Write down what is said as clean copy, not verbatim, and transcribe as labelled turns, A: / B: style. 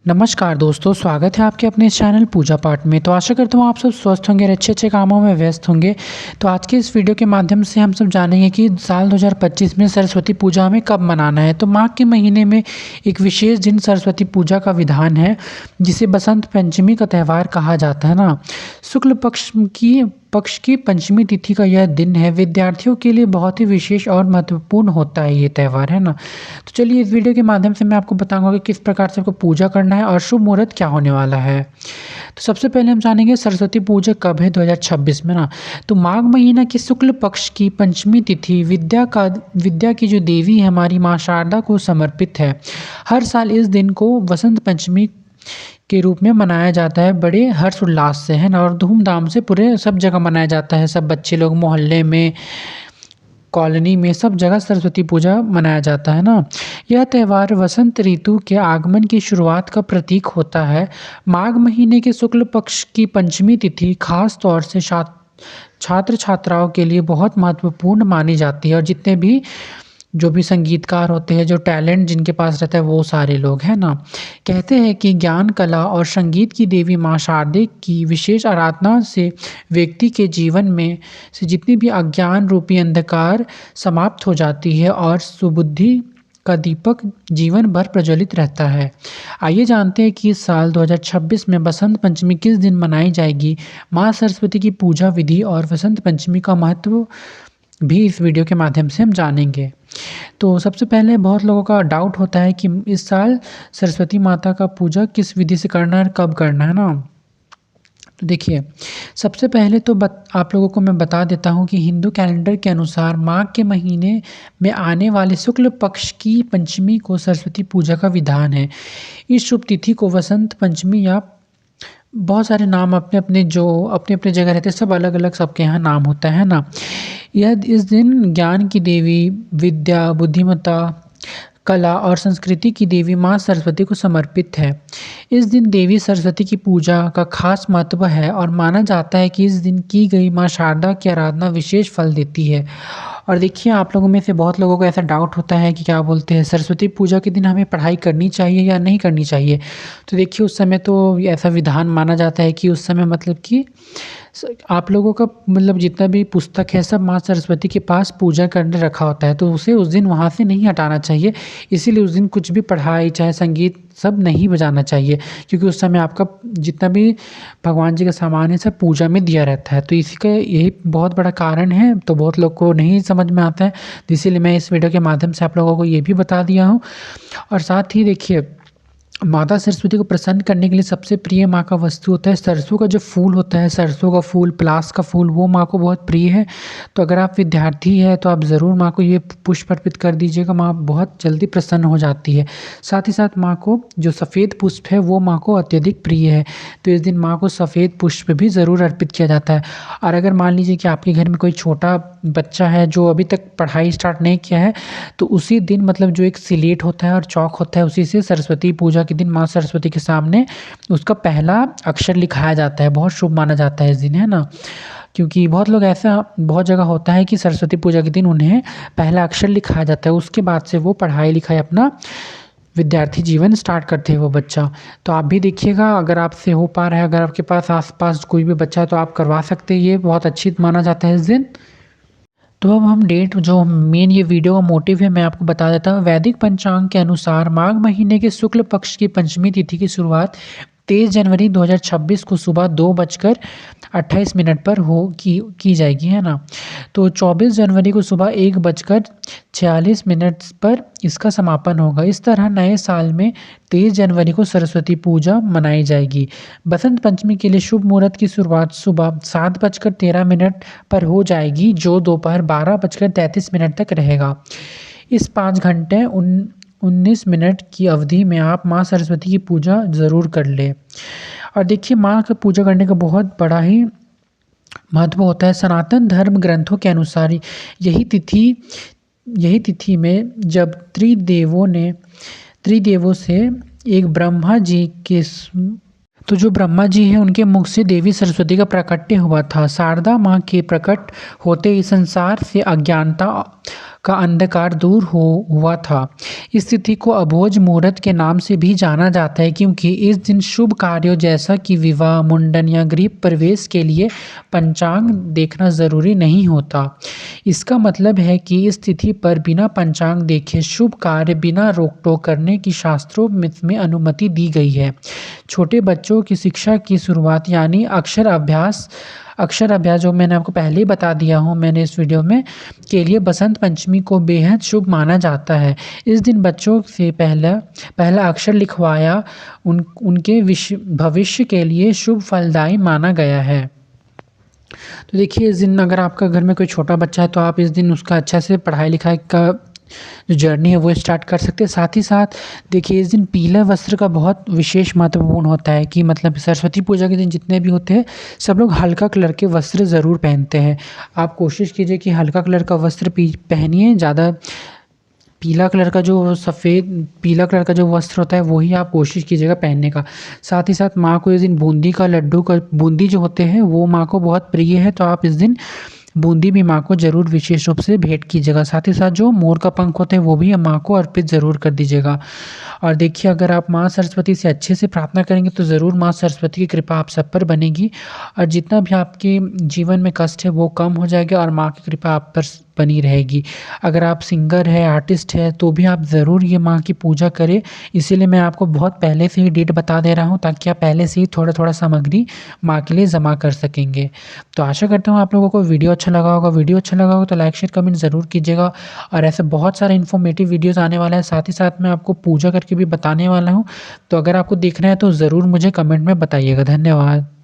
A: नमस्कार दोस्तों, स्वागत है आपके अपने इस चैनल पूजा पाठ में। तो आशा करता हूँ आप सब स्वस्थ होंगे और अच्छे कामों में व्यस्त होंगे। तो आज के इस वीडियो के माध्यम से हम सब जानेंगे कि साल 2025 में सरस्वती पूजा हमें कब मनाना है। तो माघ के महीने में एक विशेष दिन सरस्वती पूजा का विधान है, जिसे बसंत पंचमी का त्यौहार कहा जाता है ना। शुक्ल पक्ष की पंचमी तिथि का यह दिन है, विद्यार्थियों के लिए बहुत ही विशेष और महत्वपूर्ण होता है ये त्यौहार, है ना। तो चलिए इस वीडियो के माध्यम से मैं आपको बताऊंगा कि किस प्रकार से आपको पूजा करना है और शुभ मुहूर्त क्या होने वाला है। तो सबसे पहले हम जानेंगे सरस्वती पूजा कब है 2026 में ना। तो माघ महीना की शुक्ल पक्ष की पंचमी तिथि विद्या की जो देवी है हमारी माँ शारदा को समर्पित है। हर साल इस दिन को वसंत पंचमी के रूप में मनाया जाता है, बड़े हर्ष उल्लास से, है ना, और धूमधाम से पूरे सब जगह मनाया जाता है। सब बच्चे लोग मोहल्ले में, कॉलोनी में, सब जगह सरस्वती पूजा मनाया जाता है ना। यह त्यौहार वसंत ऋतु के आगमन की शुरुआत का प्रतीक होता है। माघ महीने के शुक्ल पक्ष की पंचमी तिथि खास तौर से छात्र छात्राओं के लिए बहुत महत्वपूर्ण मानी जाती है, और जितने भी जो भी संगीतकार होते हैं, जो टैलेंट जिनके पास रहता है, वो सारे लोग, हैं ना। कहते हैं कि ज्ञान, कला और संगीत की देवी माँ शारदे की विशेष आराधना से व्यक्ति के जीवन में से जितनी भी अज्ञान रूपी अंधकार समाप्त हो जाती है और सुबुद्धि का दीपक जीवन भर प्रज्वलित रहता है। आइए जानते हैं कि इस साल 2026 में बसंत पंचमी किस दिन मनाई जाएगी। माँ सरस्वती की पूजा विधि और बसंत पंचमी का महत्व भी इस वीडियो के माध्यम से हम जानेंगे। तो सबसे पहले बहुत लोगों का डाउट होता है कि इस साल सरस्वती माता का पूजा किस विधि से करना है और कब करना है ना। तो देखिए, सबसे पहले तो आप लोगों को मैं बता देता हूँ कि हिंदू कैलेंडर के अनुसार माघ के महीने में आने वाले शुक्ल पक्ष की पंचमी को सरस्वती पूजा का विधान है। इस शुभ तिथि को वसंत पंचमी या बहुत सारे नाम अपने अपने जगह रहते हैं, सब अलग अलग सबके यहाँ नाम होता है ना। यह इस दिन ज्ञान की देवी, विद्या, बुद्धिमत्ता, कला और संस्कृति की देवी माँ सरस्वती को समर्पित है। इस दिन देवी सरस्वती की पूजा का खास महत्व है और माना जाता है कि इस दिन की गई माँ शारदा की आराधना विशेष फल देती है। और देखिए, आप लोगों में से बहुत लोगों को ऐसा डाउट होता है कि क्या बोलते हैं, सरस्वती पूजा के दिन हमें पढ़ाई करनी चाहिए या नहीं करनी चाहिए। तो देखिए, उस समय तो ऐसा विधान माना जाता है कि उस समय मतलब कि आप लोगों का मतलब जितना भी पुस्तक है सब माँ सरस्वती के पास पूजा करने रखा होता है, तो उसे उस दिन वहाँ से नहीं हटाना चाहिए। इसीलिए उस दिन कुछ भी पढ़ाई, चाहे संगीत, सब नहीं बजाना चाहिए, क्योंकि उस समय आपका जितना भी भगवान जी का सामान है सब पूजा में दिया रहता है। तो इसी का यही बहुत बड़ा कारण है। तो बहुत लोग को नहीं समझ में आता है, इसीलिए मैं इस वीडियो के माध्यम से आप लोगों को ये भी बता दिया हूँ। और साथ ही देखिए, माता सरस्वती को प्रसन्न करने के लिए सबसे प्रिय माँ का वस्तु होता है सरसों का जो फूल होता है, सरसों का फूल, पलास का फूल, वो माँ को बहुत प्रिय है। तो अगर आप विद्यार्थी है तो आप ज़रूर माँ को ये पुष्प अर्पित कर दीजिएगा, माँ बहुत जल्दी प्रसन्न हो जाती है। साथ ही साथ माँ को जो सफ़ेद पुष्प है वो माँ को अत्यधिक प्रिय है, तो इस दिन माँ को सफ़ेद पुष्प भी ज़रूर अर्पित किया जाता है। और अगर मान लीजिए कि आपके घर में कोई छोटा बच्चा है जो अभी तक पढ़ाई स्टार्ट नहीं किया है, तो उसी दिन मतलब जो एक स्लेट होता है और चौक होता है, उसी से सरस्वती पूजा के दिन माँ सरस्वती के सामने उसका पहला अक्षर लिखाया जाता है। बहुत शुभ माना जाता है इस दिन, है ना। क्योंकि बहुत लोग ऐसा बहुत जगह होता है कि सरस्वती पूजा के दिन उन्हें पहला अक्षर लिखाया जाता है, उसके बाद से वो पढ़ाई लिखाई अपना विद्यार्थी जीवन स्टार्ट करते हैं वो बच्चा। तो आप भी देखिएगा, अगर आपसे हो पा रहा है, अगर आपके पास आसपास कोई भी बच्चा है तो आप करवा सकते हैं, ये बहुत अच्छी माना जाता है इस दिन। तो अब हम डेट, जो मेन ये वीडियो का मोटिव है, मैं आपको बता देता हूँ। वैदिक पंचांग के अनुसार माघ महीने के शुक्ल पक्ष की पंचमी तिथि की शुरुआत 23 जनवरी 2026 को सुबह 2:28 पर की जाएगी, है ना। तो 24 जनवरी को सुबह 1:46 पर इसका समापन होगा। इस तरह नए साल में 23 जनवरी को सरस्वती पूजा मनाई जाएगी। बसंत पंचमी के लिए शुभ मुहूर्त की शुरुआत सुबह 7:13 पर हो जाएगी, जो दोपहर 12:33 तक रहेगा। इस 5 घंटे 19 मिनट की अवधि में आप माँ सरस्वती की पूजा ज़रूर कर लें। और देखिए, माँ का पूजा करने का बहुत बड़ा ही महत्व होता है। सनातन धर्म ग्रंथों के अनुसार यही तिथि में जब त्रिदेवों से एक ब्रह्मा जी के तो जो ब्रह्मा जी हैं उनके मुख से देवी सरस्वती का प्राकट्य हुआ था। शारदा माँ के प्रकट होते ही संसार से अज्ञानता का अंधकार दूर हो हुआ था। इस तिथि को अभोज मुहूर्त के नाम से भी जाना जाता है क्योंकि इस दिन शुभ कार्यों जैसा कि विवाह, मुंडन या गृह प्रवेश के लिए पंचांग देखना ज़रूरी नहीं होता। इसका मतलब है कि इस तिथि पर बिना पंचांग देखे शुभ कार्य बिना रोक-टोक करने की शास्त्रों में अनुमति दी गई है। छोटे बच्चों की शिक्षा की शुरुआत यानी अक्षर अभ्यास जो मैंने आपको पहले ही बता दिया हूँ मैंने इस वीडियो में, के लिए बसंत पंचमी को बेहद शुभ माना जाता है। इस दिन बच्चों से पहला अक्षर लिखवाया उनके भविष्य के लिए शुभ फलदायी माना गया है। तो देखिए, इस दिन अगर आपका घर में कोई छोटा बच्चा है तो आप इस दिन उसका अच्छा से पढ़ाई-लिखाई का जो जर्नी है वो स्टार्ट कर सकते हैं। साथ ही साथ देखिए, इस दिन पीला वस्त्र का बहुत विशेष महत्वपूर्ण होता है कि मतलब सरस्वती पूजा के दिन जितने भी होते हैं सब लोग हल्का कलर के वस्त्र ज़रूर पहनते हैं। आप कोशिश कीजिए कि हल्का कलर का वस्त्र पहनिए, ज़्यादा पीला कलर का जो वस्त्र होता है वही आप कोशिश कीजिएगा पहनने का। साथ ही साथ माँ को इस दिन बूंदी जो होते हैं वो माँ को बहुत प्रिय है, तो आप इस दिन बूंदी भी माँ को ज़रूर विशेष रूप से भेंट कीजिएगा। साथ ही साथ जो मोर का पंख होता है वो भी माँ को अर्पित ज़रूर कर दीजिएगा। और देखिए, अगर आप माँ सरस्वती से अच्छे से प्रार्थना करेंगे तो ज़रूर माँ सरस्वती की कृपा आप सब पर बनेगी और जितना भी आपके जीवन में कष्ट है वो कम हो जाएगा और माँ की कृपा आप पर बनी रहेगी। अगर आप सिंगर है, आर्टिस्ट है तो भी आप ज़रूर ये माँ की पूजा करें। इसीलिए मैं आपको बहुत पहले से ही डेट बता दे रहा हूँ ताकि आप पहले से ही थोड़ा-थोड़ा सामग्री माँ के लिए जमा कर सकेंगे। तो आशा करता हूँ आप लोगों को वीडियो अच्छा लगा होगा। वीडियो अच्छा लगा हो तो लाइक, शेयर, कमेंट ज़रूर कीजिएगा और ऐसे बहुत सारे इन्फॉर्मेटिव वीडियोज़ आने वाला है। साथ ही साथ मैं आपको पूजा करके भी बताने वाला हूँ। तो अगर आपको देखना है तो ज़रूर मुझे कमेंट में बताइएगा। धन्यवाद।